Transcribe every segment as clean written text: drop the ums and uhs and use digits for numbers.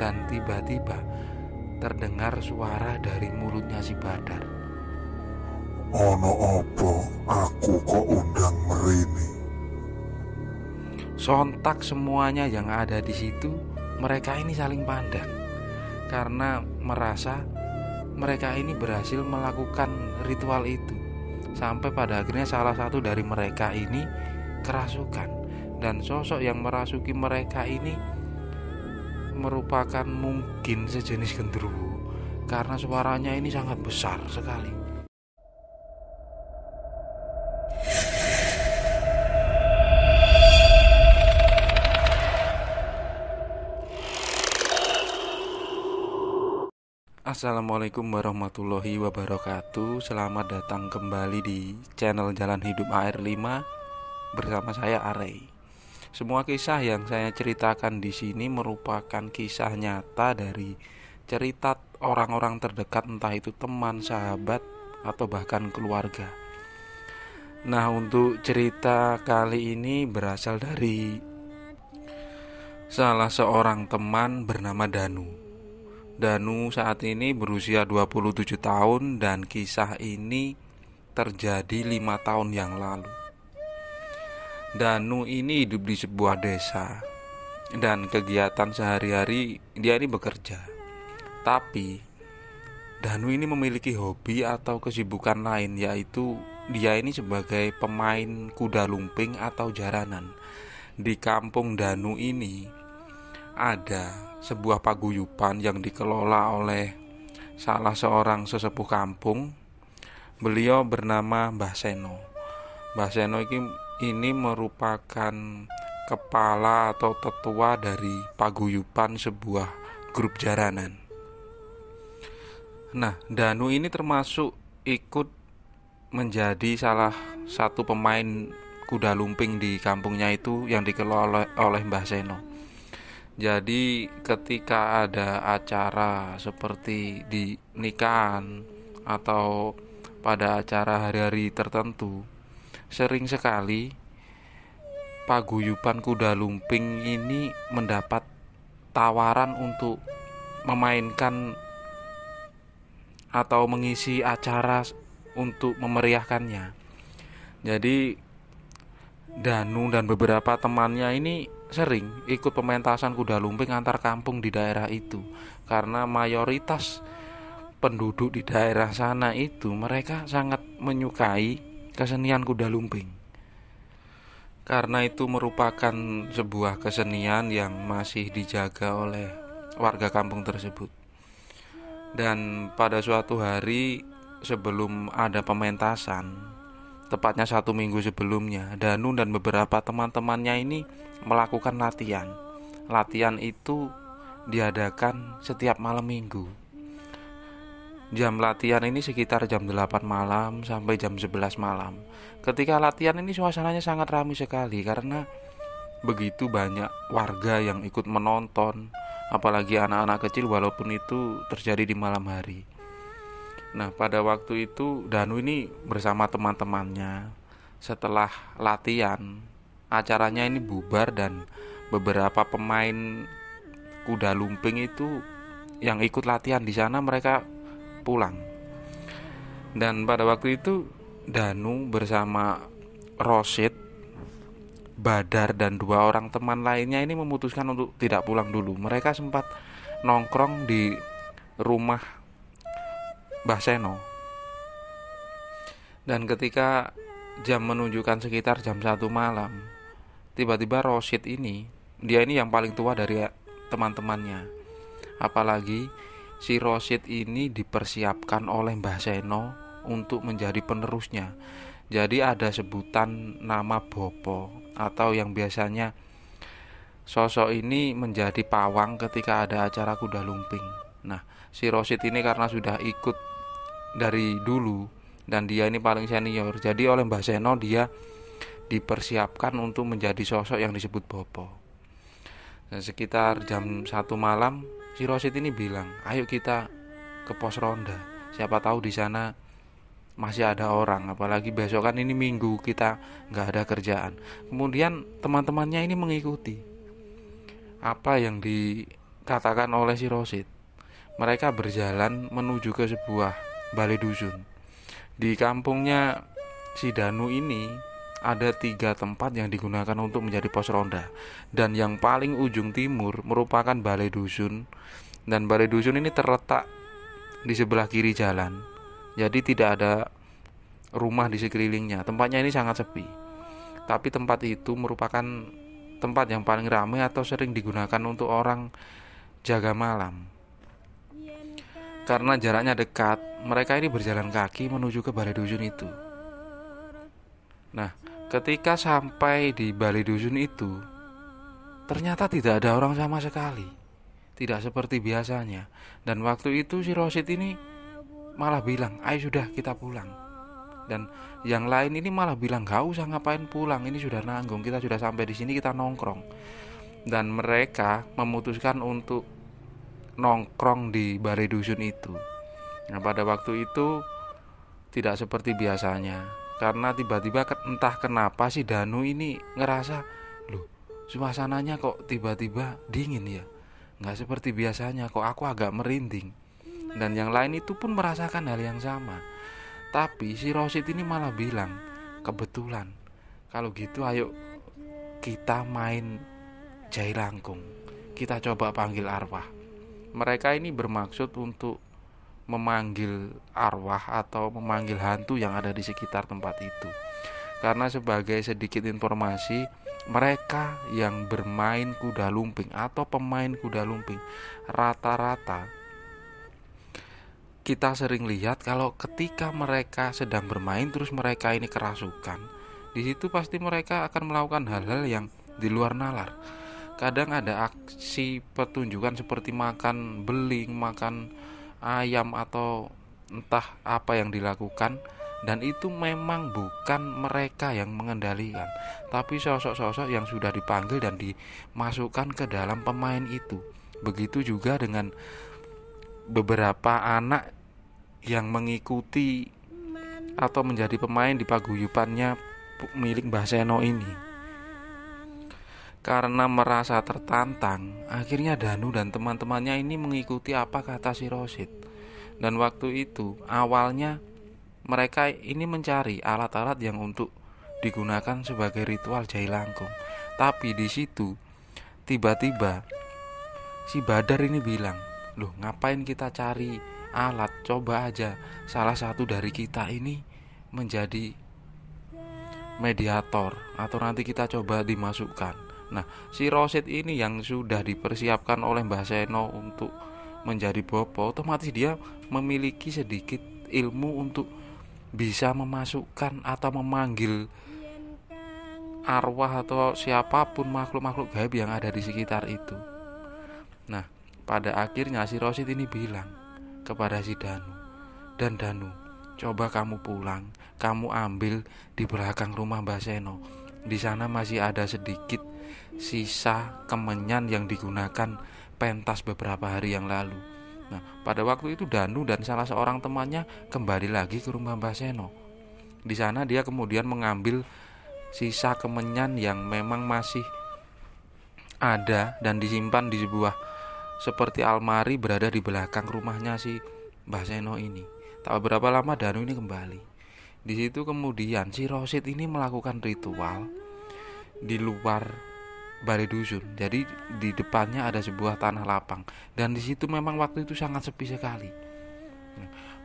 Dan tiba-tiba terdengar suara dari mulutnya si Badar. Ono opo aku kok undang merini? Sontak semuanya yang ada di situ, mereka ini saling pandang karena merasa mereka ini berhasil melakukan ritual itu. Sampai pada akhirnya salah satu dari mereka ini kerasukan, dan sosok yang merasuki mereka ini merupakan mungkin sejenis genderuwo karena suaranya ini sangat besar sekali. Assalamualaikum warahmatullahi wabarakatuh. Selamat datang kembali di channel Jalan Hidup AR5 bersama saya Arey. Semua kisah yang saya ceritakan di sini merupakan kisah nyata dari cerita orang-orang terdekat, entah itu teman, sahabat, atau bahkan keluarga. Nah, untuk cerita kali ini berasal dari salah seorang teman bernama Danu. Danu saat ini berusia 27 tahun dan kisah ini terjadi 5 tahun yang lalu. Danu ini hidup di sebuah desa dan kegiatan sehari-hari dia ini bekerja. Tapi Danu ini memiliki hobi atau kesibukan lain, yaitu dia ini sebagai pemain kuda lumping atau jaranan. Di kampung Danu ini ada sebuah paguyuban yang dikelola oleh salah seorang sesepuh kampung. Beliau bernama Mbah Seno. Mbah Seno ini merupakan kepala atau tetua dari paguyuban sebuah grup jaranan. Nah, Danu ini termasuk ikut menjadi salah satu pemain kuda lumping di kampungnya itu yang dikelola oleh Mbah Seno. Jadi ketika ada acara seperti di nikahan atau pada acara hari-hari tertentu, sering sekali paguyuban kuda lumping ini mendapat tawaran untuk memainkan atau mengisi acara untuk memeriahkannya. Jadi Danu dan beberapa temannya ini sering ikut pementasan kuda lumping antar kampung di daerah itu, karena mayoritas penduduk di daerah sana itu mereka sangat menyukai kesenian kuda lumping, karena itu merupakan sebuah kesenian yang masih dijaga oleh warga kampung tersebut. Dan pada suatu hari sebelum ada pementasan, tepatnya 1 minggu sebelumnya, Danu dan beberapa teman-temannya ini melakukan latihan. Latihan itu diadakan setiap malam minggu. Jam latihan ini sekitar jam 8 malam sampai jam 11 malam. Ketika latihan ini suasananya sangat ramai sekali karena begitu banyak warga yang ikut menonton, apalagi anak-anak kecil, walaupun itu terjadi di malam hari. Nah, pada waktu itu Danu ini bersama teman-temannya. Setelah latihan, acaranya ini bubar dan beberapa pemain kuda lumping itu yang ikut latihan di sana mereka pulang. Dan pada waktu itu Danu bersama Rosid, Badar, dan 2 orang teman lainnya ini memutuskan untuk tidak pulang dulu. Mereka sempat nongkrong di rumah Mbah Seno. Dan ketika jam menunjukkan sekitar jam 1 malam, tiba-tiba Rosid ini, dia ini yang paling tua dari teman-temannya. Apalagi si Rosid ini dipersiapkan oleh Mbah Seno untuk menjadi penerusnya. Jadi ada sebutan nama Bopo, atau yang biasanya sosok ini menjadi pawang ketika ada acara kuda lumping. Nah, si Rosid ini karena sudah ikut dari dulu dan dia ini paling senior, jadi oleh Mbah Seno dia dipersiapkan untuk menjadi sosok yang disebut Bopo. Dan sekitar jam 1 malam si Rosid ini bilang, ayo kita ke pos ronda, siapa tahu di sana masih ada orang, apalagi besok kan ini minggu, kita nggak ada kerjaan. Kemudian teman-temannya ini mengikuti apa yang dikatakan oleh si Rosid. Mereka berjalan menuju ke sebuah balai dusun. Di kampungnya si Danu ini ada 3 tempat yang digunakan untuk menjadi pos ronda. Dan yang paling ujung timur merupakan balai dusun. Dan balai dusun ini terletak di sebelah kiri jalan. Jadi tidak ada rumah di sekelilingnya. Tempatnya ini sangat sepi. Tapi tempat itu merupakan tempat yang paling ramai atau sering digunakan untuk orang jaga malam. Karena jaraknya dekat, mereka ini berjalan kaki menuju ke balai dusun itu. Nah, ketika sampai di balai dusun itu, ternyata tidak ada orang sama sekali. Tidak seperti biasanya. Dan waktu itu si Rosid ini malah bilang, ayo sudah kita pulang. Dan yang lain ini malah bilang, gak usah ngapain pulang, ini sudah nanggung, kita sudah sampai di sini, kita nongkrong. Dan mereka memutuskan untuk nongkrong di balai dusun itu. Nah, pada waktu itu tidak seperti biasanya, karena tiba-tiba entah kenapa si Danu ini ngerasa, loh, suasananya kok tiba-tiba dingin ya, nggak seperti biasanya, kok aku agak merinding. Dan yang lain itu pun merasakan hal yang sama. Tapi si Rosid ini malah bilang, kebetulan, kalau gitu ayo kita main jai langkung, kita coba panggil arwah. Mereka ini bermaksud untuk memanggil arwah atau memanggil hantu yang ada di sekitar tempat itu. Karena sebagai sedikit informasi, mereka yang bermain kuda lumping atau pemain kuda lumping rata-rata kita sering lihat kalau ketika mereka sedang bermain terus mereka ini kerasukan, di situ pasti mereka akan melakukan hal-hal yang di luar nalar. Kadang ada aksi pertunjukan seperti makan beling, makan ayam atau entah apa yang dilakukan. Dan itu memang bukan mereka yang mengendalikan, tapi sosok-sosok yang sudah dipanggil dan dimasukkan ke dalam pemain itu. Begitu juga dengan beberapa anak yang mengikuti atau menjadi pemain di paguyubannya milik Mbah Seno ini. Karena merasa tertantang, akhirnya Danu dan teman-temannya ini mengikuti apa kata si Rosid. Dan waktu itu awalnya mereka ini mencari alat-alat yang untuk digunakan sebagai ritual jai langkung. Tapi di situ tiba-tiba si Badar ini bilang, loh, ngapain kita cari alat, coba aja salah satu dari kita ini menjadi mediator, atau nanti kita coba dimasukkan. Nah, si Rosid ini yang sudah dipersiapkan oleh Mbah Seno untuk menjadi bopo, otomatis dia memiliki sedikit ilmu untuk bisa memasukkan atau memanggil arwah atau siapapun makhluk-makhluk gaib yang ada di sekitar itu. Nah, pada akhirnya si Rosid ini bilang kepada si Danu, dan Danu, coba kamu pulang, kamu ambil di belakang rumah Mbah Seno. Di sana masih ada sedikit sisa kemenyan yang digunakan pentas beberapa hari yang lalu. Nah, pada waktu itu Danu dan salah seorang temannya kembali lagi ke rumah Mbah Seno. Di sana dia kemudian mengambil sisa kemenyan yang memang masih ada dan disimpan di sebuah seperti almari berada di belakang rumahnya si Mbah Seno ini. Tak beberapa lama Danu ini kembali. Di situ kemudian si Rosid ini melakukan ritual di luar balai dusun. Jadi di depannya ada sebuah tanah lapang dan di situ memang waktu itu sangat sepi sekali.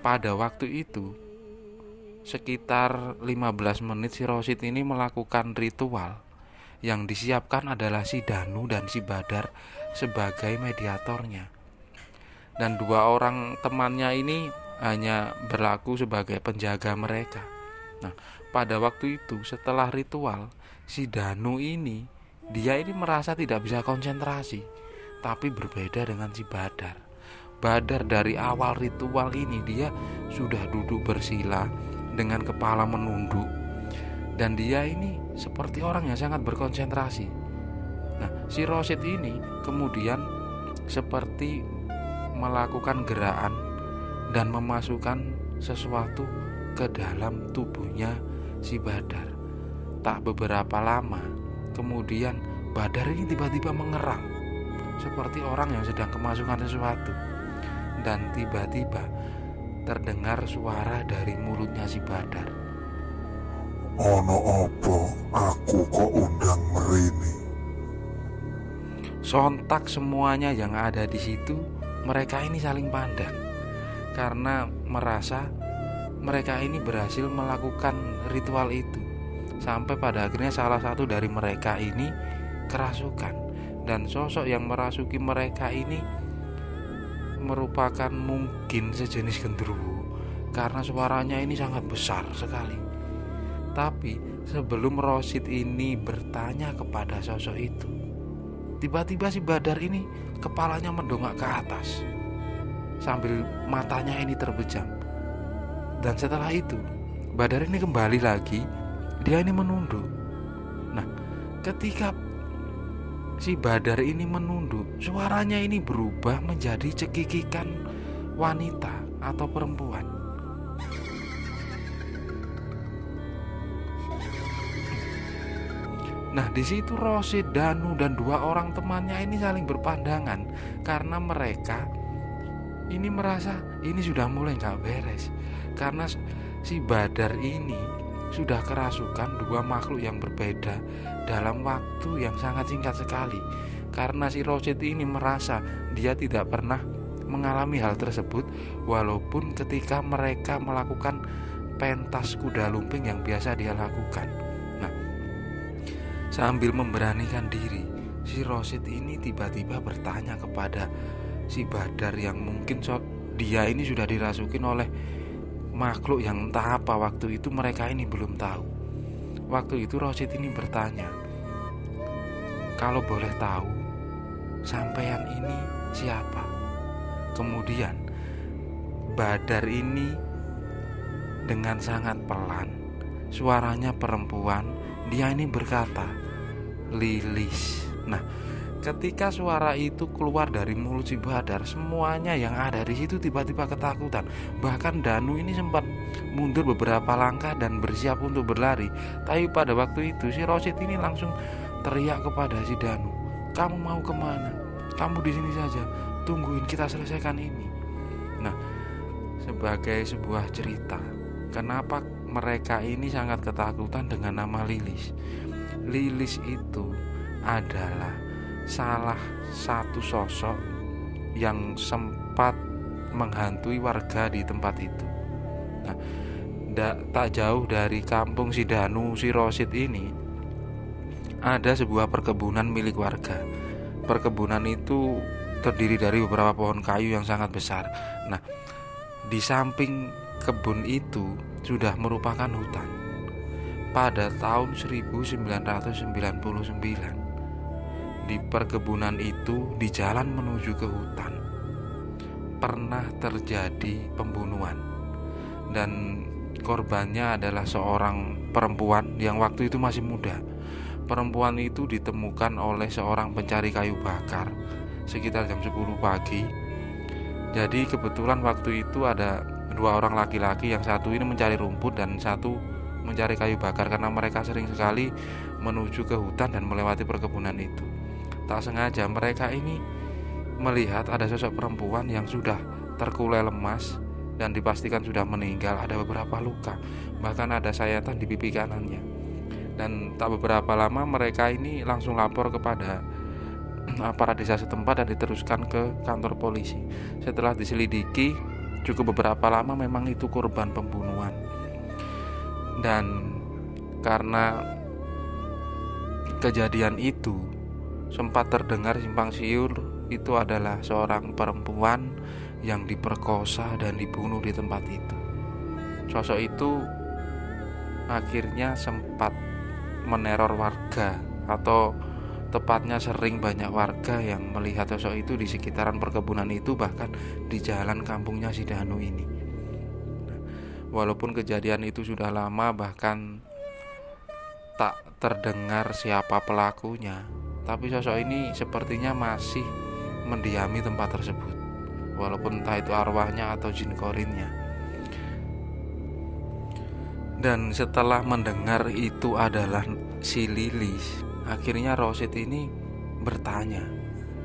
Pada waktu itu sekitar 15 menit si Rosid ini melakukan ritual. Yang disiapkan adalah si Danu dan si Badar sebagai mediatornya. Dan 2 orang temannya ini hanya berlaku sebagai penjaga mereka. Nah, pada waktu itu setelah ritual, si Danu ini dia ini merasa tidak bisa konsentrasi. Tapi berbeda dengan si Badar. Badar dari awal ritual ini dia sudah duduk bersila dengan kepala menunduk, dan dia ini seperti orang yang sangat berkonsentrasi. Nah, si Rosid ini kemudian seperti melakukan gerakan dan memasukkan sesuatu ke dalam tubuhnya si Badar. Tak beberapa lama kemudian Badar ini tiba-tiba mengerang. seperti orang yang sedang kemasukan sesuatu. Dan tiba-tiba terdengar suara dari mulutnya si Badar. Ono opo aku kok undang merini. Sontak semuanya yang ada di situ, mereka ini saling pandang karena merasa mereka ini berhasil melakukan ritual itu. Sampai pada akhirnya salah satu dari mereka ini kerasukan, dan sosok yang merasuki mereka ini merupakan mungkin sejenis genderuwo karena suaranya ini sangat besar sekali. Tapi sebelum Rosid ini bertanya kepada sosok itu, tiba-tiba si Badar ini kepalanya mendongak ke atas sambil matanya ini terbejam. Dan setelah itu Badar ini kembali lagi, dia ini menunduk. Nah, ketika si Badar ini menunduk, suaranya ini berubah menjadi cekikikan wanita atau perempuan. Nah, di situ Rosid, Danu, dan dua orang temannya ini saling berpandangan karena mereka ini merasa ini sudah mulai gak beres. Karena si Badar ini sudah kerasukan dua makhluk yang berbeda dalam waktu yang sangat singkat sekali. Karena si Rosid ini merasa dia tidak pernah mengalami hal tersebut, walaupun ketika mereka melakukan pentas kuda lumping yang biasa dia lakukan. Nah, sambil memberanikan diri, si Rosid ini tiba-tiba bertanya kepada si Badar yang mungkin dia ini sudah dirasukin oleh makhluk yang entah apa waktu itu mereka ini belum tahu. Waktu itu Rosid ini bertanya, "Kalau boleh tahu, sampean ini siapa?" Kemudian Badar ini dengan sangat pelan, suaranya perempuan, dia ini berkata, "Lilis." Nah, ketika suara itu keluar dari mulut si Badar, semuanya yang ada di situ tiba-tiba ketakutan. Bahkan Danu ini sempat mundur beberapa langkah dan bersiap untuk berlari. Tapi pada waktu itu si Rosid ini langsung teriak kepada si Danu, "Kamu mau kemana? Kamu di sini saja, tungguin kita selesaikan ini." Nah, sebagai sebuah cerita, kenapa mereka ini sangat ketakutan dengan nama Lilis? Lilis itu adalah salah satu sosok yang sempat menghantui warga di tempat itu. Nah, tak jauh dari kampung si Danu, si Rosid ini ada sebuah perkebunan milik warga. Perkebunan itu terdiri dari beberapa pohon kayu yang sangat besar. Nah, di samping kebun itu sudah merupakan hutan. Pada tahun 1999, di perkebunan itu, di jalan menuju ke hutan, pernah terjadi pembunuhan. Dan korbannya adalah seorang perempuan yang waktu itu masih muda. Perempuan itu ditemukan oleh seorang pencari kayu bakar sekitar jam 10 pagi. Jadi kebetulan waktu itu ada dua orang laki-laki, yang satu ini mencari rumput dan satu mencari kayu bakar karena mereka sering sekali menuju ke hutan dan melewati perkebunan itu. Tak sengaja mereka ini melihat ada sosok perempuan yang sudah terkulai lemas dan dipastikan sudah meninggal. Ada beberapa luka, bahkan ada sayatan di pipi kanannya. Dan tak beberapa lama mereka ini langsung lapor kepada aparat desa setempat dan diteruskan ke kantor polisi. Setelah diselidiki, cukup beberapa lama memang itu korban pembunuhan. Dan karena kejadian itu sempat terdengar simpang siur, itu adalah seorang perempuan yang diperkosa dan dibunuh di tempat itu. Sosok itu akhirnya sempat meneror warga, atau tepatnya sering banyak warga yang melihat sosok itu di sekitaran perkebunan itu, bahkan di jalan kampungnya si Danu ini. Walaupun kejadian itu sudah lama, bahkan tak terdengar siapa pelakunya, tapi sosok ini sepertinya masih mendiami tempat tersebut, walaupun entah itu arwahnya atau jin korinnya. Dan setelah mendengar itu adalah si Lilis, akhirnya Rosid ini bertanya,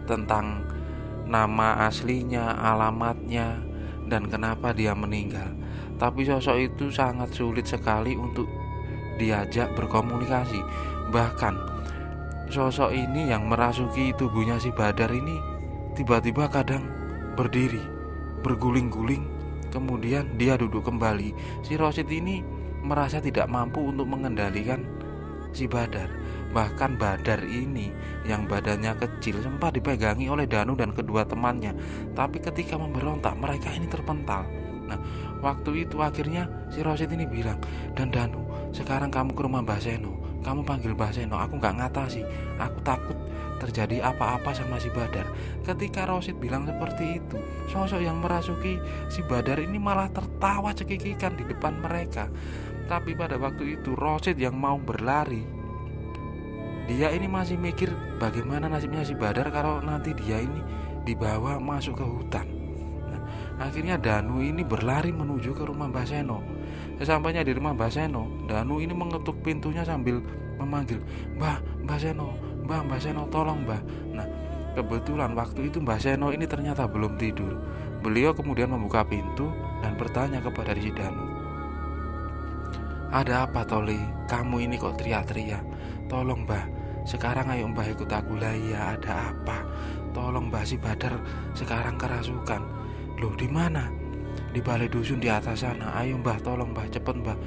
tentang nama aslinya, alamatnya, dan kenapa dia meninggal. Tapi sosok itu sangat sulit sekali untuk diajak berkomunikasi. Bahkan sosok ini yang merasuki tubuhnya si Badar ini tiba-tiba kadang berdiri, berguling-guling, kemudian dia duduk kembali. Si Rosid ini merasa tidak mampu untuk mengendalikan si Badar. Bahkan Badar ini yang badannya kecil sempat dipegangi oleh Danu dan kedua temannya. Tapi ketika memberontak, mereka ini terpental. Nah, waktu itu akhirnya si Rosid ini bilang, "Dan Danu, sekarang kamu ke rumah Mbah Seno. Kamu panggil Mbah Seno, aku gak ngatasi. Aku takut terjadi apa-apa sama si Badar." Ketika Rosid bilang seperti itu, sosok yang merasuki si Badar ini malah tertawa cekikikan di depan mereka. Tapi pada waktu itu Rosid yang mau berlari, dia ini masih mikir bagaimana nasibnya si Badar kalau nanti dia ini dibawa masuk ke hutan. Nah, akhirnya Danu ini berlari menuju ke rumah Mbah Seno. Sesampainya di rumah Mbah Seno, Danu ini mengetuk pintunya sambil memanggil, Mbah Seno, Mbah Seno, tolong Mbah." Nah, kebetulan waktu itu Mbah Seno ini ternyata belum tidur. Beliau kemudian membuka pintu dan bertanya kepada si Danu, "Ada apa Tole? Kamu ini kok teriak-teriak? Tolong Mbah, sekarang ayo Mbah ikut aku." "Lah iya, ada apa? Tolong Mbah, si Badar sekarang kerasukan." "Loh, di mana?" "Di balai dusun di atas sana. Ayo Mbah, tolong Mbah, cepet Mbah.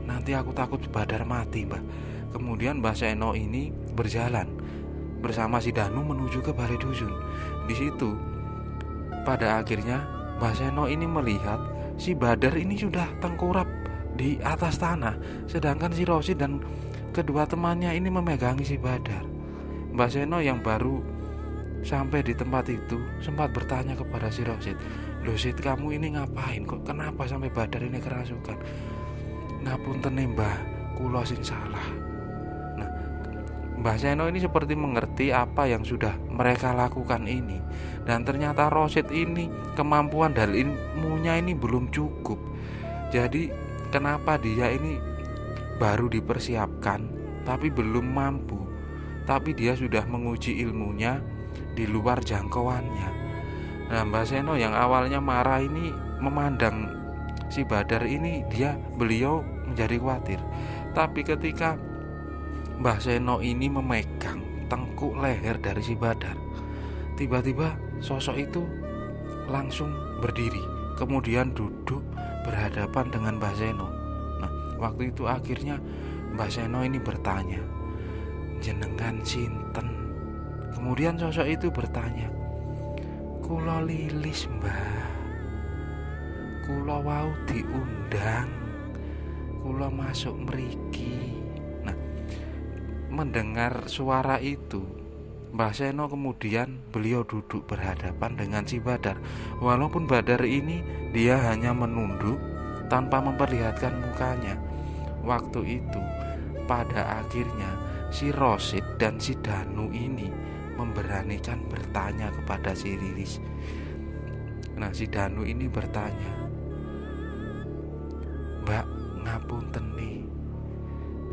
Nanti aku takut Badar mati Mbah." Kemudian Mbah Seno ini berjalan bersama si Danu menuju ke balai dusun. Di situ pada akhirnya Mbah Seno ini melihat si Badar ini sudah tengkurap di atas tanah, sedangkan si Rosid dan kedua temannya ini memegangi si Badar. Mbah Seno yang baru sampai di tempat itu sempat bertanya kepada si Rosid, "Loh Sid, kamu ini ngapain? Kok kenapa sampai Badar ini kerasukan?" "Ngapunten Mbah, kula sing salah." Nah, Mbah Seno ini seperti mengerti apa yang sudah mereka lakukan ini. Dan ternyata Rosid ini kemampuan dan ilmunya ini belum cukup. Jadi kenapa dia ini baru dipersiapkan tapi belum mampu, tapi dia sudah menguji ilmunya di luar jangkauannya. Nah, Mbah Seno yang awalnya marah ini memandang si Badar ini, beliau menjadi khawatir. Tapi ketika Mbah Seno ini memegang tengkuk leher dari si Badar, tiba-tiba sosok itu langsung berdiri, kemudian duduk berhadapan dengan Mbah Seno. Nah, waktu itu akhirnya Mbah Seno ini bertanya, "Jenengan sinten?" Kemudian sosok itu bertanya, "Kula Lilis Mbah, kula wau diundang, kula masuk mriki." Nah, mendengar suara itu, Mbah Seno kemudian beliau duduk berhadapan dengan si Badar. Walaupun Badar ini dia hanya menunduk tanpa memperlihatkan mukanya. Waktu itu pada akhirnya si Rosid dan si Danu ini memberanikan bertanya kepada si Lilis. Nah, si Danu ini bertanya, "Mbak, ngapunten nih,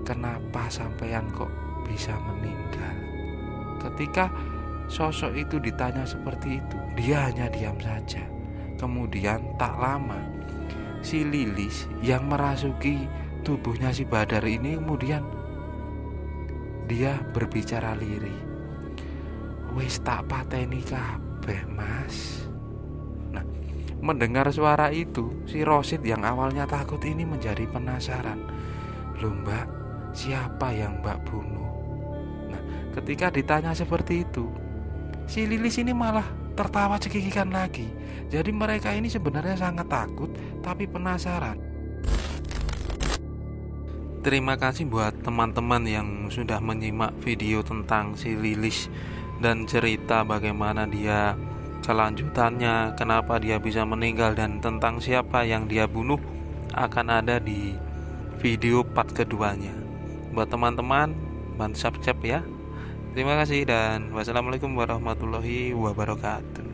kenapa sampean kok bisa meninggal?" Ketika sosok itu ditanya seperti itu, dia hanya diam saja. Kemudian tak lama si Lilis yang merasuki tubuhnya si Badar ini kemudian dia berbicara lirih, "Wis tak pateni kabeh Mas." Nah, mendengar suara itu, si Rosid yang awalnya takut ini menjadi penasaran. "Loh Mbak, siapa yang Mbak bunuh?" Ketika ditanya seperti itu, si Lilis ini malah tertawa cekikikan lagi. Jadi mereka ini sebenarnya sangat takut tapi penasaran. Terima kasih buat teman-teman yang sudah menyimak video tentang si Lilis dan cerita bagaimana dia kelanjutannya, kenapa dia bisa meninggal, dan tentang siapa yang dia bunuh akan ada di video part keduanya. Buat teman-teman, bantu subscribe ya. Terima kasih dan wassalamualaikum warahmatullahi wabarakatuh.